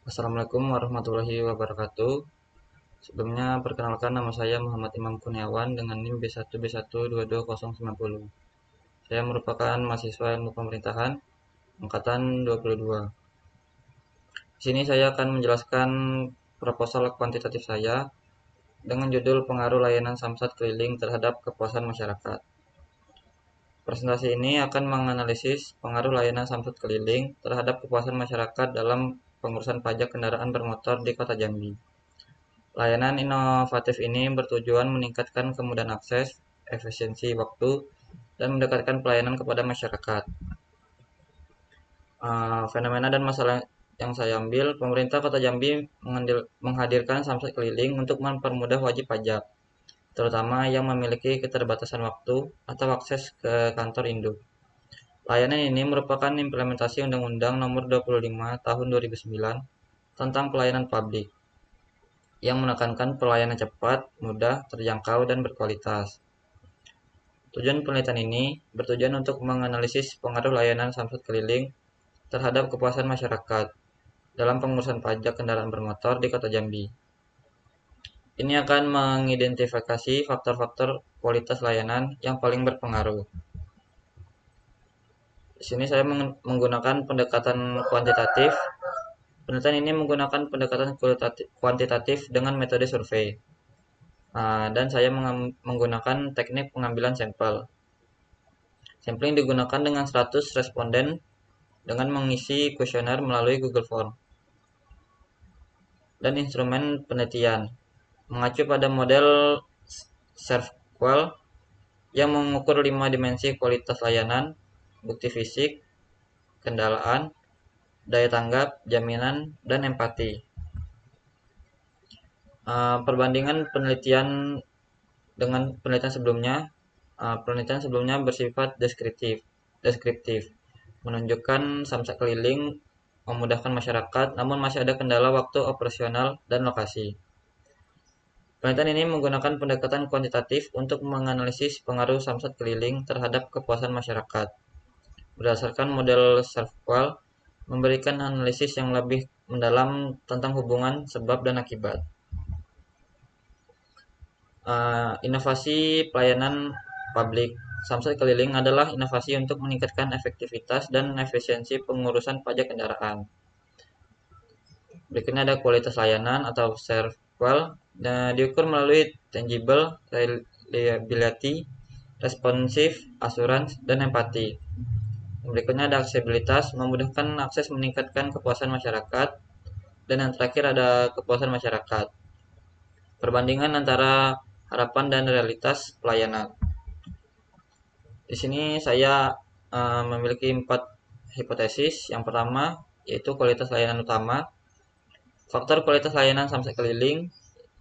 Assalamualaikum warahmatullahi wabarakatuh. Sebelumnya perkenalkan, nama saya Muhammad Imam Kurniawan dengan NIM B1B1220090. Saya merupakan mahasiswa Ilmu Pemerintahan angkatan 22. Di sini saya akan menjelaskan proposal kuantitatif saya dengan judul pengaruh layanan samsat keliling terhadap kepuasan masyarakat. Presentasi ini akan menganalisis pengaruh layanan samsat keliling terhadap kepuasan masyarakat dalam pengurusan pajak kendaraan bermotor di Kota Jambi. Layanan inovatif ini bertujuan meningkatkan kemudahan akses, efisiensi waktu, dan mendekatkan pelayanan kepada masyarakat. Fenomena dan masalah yang saya ambil, pemerintah Kota Jambi menghadirkan samsat keliling untuk mempermudah wajib pajak, terutama yang memiliki keterbatasan waktu atau akses ke kantor induk. Layanan ini merupakan implementasi Undang-Undang Nomor 25 Tahun 2009 tentang pelayanan publik, yang menekankan pelayanan cepat, mudah, terjangkau, dan berkualitas. Tujuan penelitian ini bertujuan untuk menganalisis pengaruh layanan samsat keliling terhadap kepuasan masyarakat dalam pengurusan pajak kendaraan bermotor di Kota Jambi. Ini akan mengidentifikasi faktor-faktor kualitas layanan yang paling berpengaruh. Di sini saya menggunakan pendekatan kuantitatif. Penelitian ini menggunakan pendekatan kuantitatif dengan metode survei. Dan saya menggunakan teknik pengambilan sampel. Sampling digunakan dengan 100 responden dengan mengisi kuesioner melalui Google Form. Dan instrumen penelitian mengacu pada model SERVQUAL yang mengukur 5 dimensi kualitas layanan, bukti fisik, kendalaan, daya tanggap, jaminan, dan empati. Perbandingan penelitian dengan penelitian sebelumnya bersifat deskriptif, menunjukkan samsat keliling memudahkan masyarakat, namun masih ada kendala waktu operasional dan lokasi. Penelitian ini menggunakan pendekatan kuantitatif untuk menganalisis pengaruh samsat keliling terhadap kepuasan masyarakat. Berdasarkan model SERVQUAL, memberikan analisis yang lebih mendalam tentang hubungan sebab dan akibat. Inovasi pelayanan publik. Samsat keliling adalah inovasi untuk meningkatkan efektivitas dan efisiensi pengurusan pajak kendaraan. Berikutnya ada kualitas layanan atau SERVQUAL. Diukur melalui tangible, reliability, responsif, assurance, dan empati. Berikutnya ada aksesibilitas, memudahkan akses, meningkatkan kepuasan masyarakat. Dan yang terakhir ada kepuasan masyarakat. Perbandingan antara harapan dan realitas pelayanan. Di sini saya memiliki 4 hipotesis. Yang pertama yaitu kualitas layanan utama. Faktor kualitas layanan samsat keliling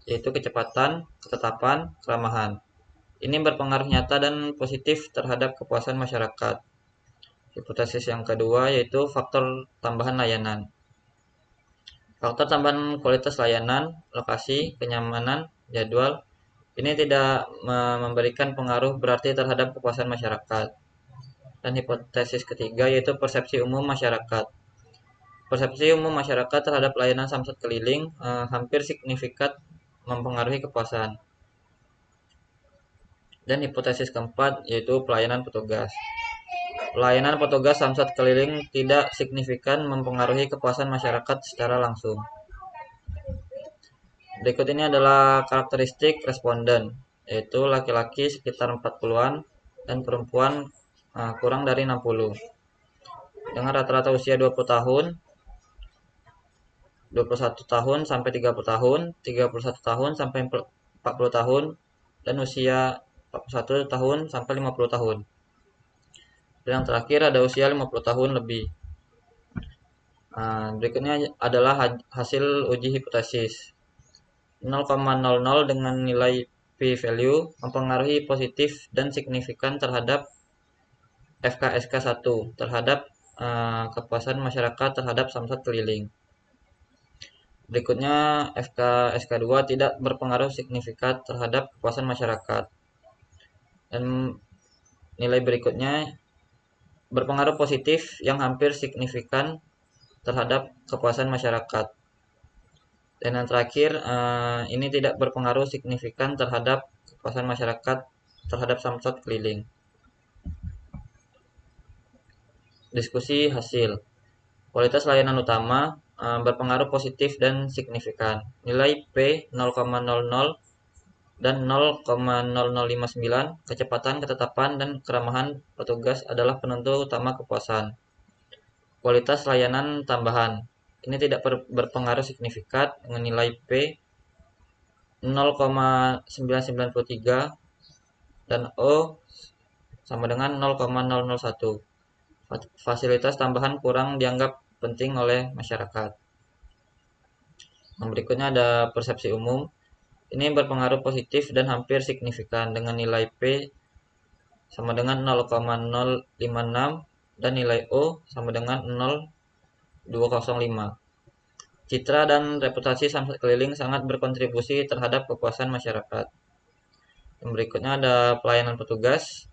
yaitu kecepatan, ketetapan, keramahan. Ini berpengaruh nyata dan positif terhadap kepuasan masyarakat. Hipotesis yang kedua yaitu faktor tambahan layanan. Faktor tambahan kualitas layanan, lokasi, kenyamanan, jadwal, ini tidak memberikan pengaruh berarti terhadap kepuasan masyarakat. Dan hipotesis ketiga yaitu persepsi umum masyarakat. Persepsi umum masyarakat terhadap layanan samsat keliling hampir signifikan mempengaruhi kepuasan. Dan hipotesis keempat yaitu pelayanan petugas. Pelayanan petugas samsat keliling tidak signifikan mempengaruhi kepuasan masyarakat secara langsung. Berikut ini adalah karakteristik responden, yaitu laki-laki sekitar 40-an dan perempuan kurang dari 60. Dengan rata-rata usia 20 tahun, 21 tahun sampai 30 tahun, 31 tahun sampai 40 tahun, dan usia 41 tahun sampai 50 tahun. Dan yang terakhir ada usia 50 tahun lebih. Berikutnya adalah hasil uji hipotesis. 0,00 dengan nilai p-value mempengaruhi positif dan signifikan terhadap FKSK1 terhadap kepuasan masyarakat terhadap samsat keliling. Berikutnya FKSK2 tidak berpengaruh signifikan terhadap kepuasan masyarakat. Dan nilai berikutnya berpengaruh positif yang hampir signifikan terhadap kepuasan masyarakat. Dan yang terakhir, ini tidak berpengaruh signifikan terhadap kepuasan masyarakat terhadap samsat keliling. Diskusi hasil. Kualitas layanan utama berpengaruh positif dan signifikan. Nilai P 0,00 dan 0,0059, kecepatan, ketetapan, dan keramahan petugas adalah penentu utama kepuasan. Kualitas layanan tambahan. Ini tidak berpengaruh signifikan dengan nilai P 0,993 dan O sama dengan 0,001. Fasilitas tambahan kurang dianggap penting oleh masyarakat. Yang berikutnya ada persepsi umum. Ini berpengaruh positif dan hampir signifikan dengan nilai P sama dengan 0,056 dan nilai O sama dengan 0,205. Citra dan reputasi samsat keliling sangat berkontribusi terhadap kepuasan masyarakat. Yang berikutnya ada pelayanan petugas.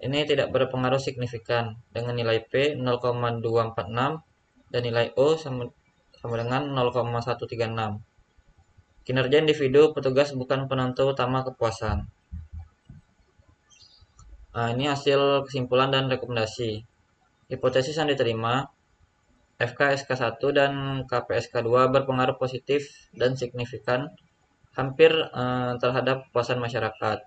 Ini tidak berpengaruh signifikan dengan nilai P 0,246 dan nilai O sama dengan 0,136. Kinerja individu petugas bukan penentu utama kepuasan. Nah, ini hasil kesimpulan dan rekomendasi. Hipotesis yang diterima, FK-SK1 dan KP-SK2 berpengaruh positif dan signifikan hampir terhadap kepuasan masyarakat.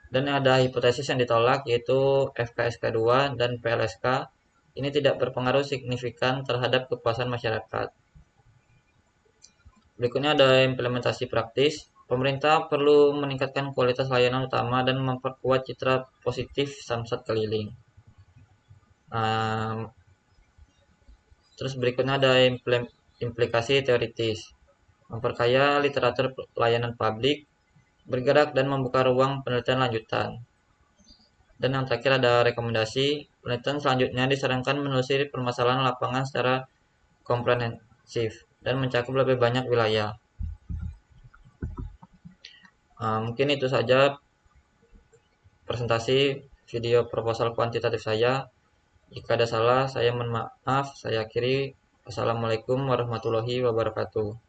Dan ada hipotesis yang ditolak, yaitu FK-SK2 dan PLSK ini tidak berpengaruh signifikan terhadap kepuasan masyarakat. Berikutnya ada implementasi praktis. Pemerintah perlu meningkatkan kualitas layanan utama dan memperkuat citra positif samsat keliling. Terus berikutnya ada implikasi teoritis. Memperkaya literatur layanan publik, bergerak dan membuka ruang penelitian lanjutan. Dan yang terakhir ada rekomendasi. Penelitian selanjutnya disarankan menelusuri permasalahan lapangan secara komprehensif dan mencakup lebih banyak wilayah. Mungkin itu saja presentasi video proposal kuantitatif saya. Jika ada salah, saya mohon maaf. Saya akhiri. Wassalamualaikum warahmatullahi wabarakatuh.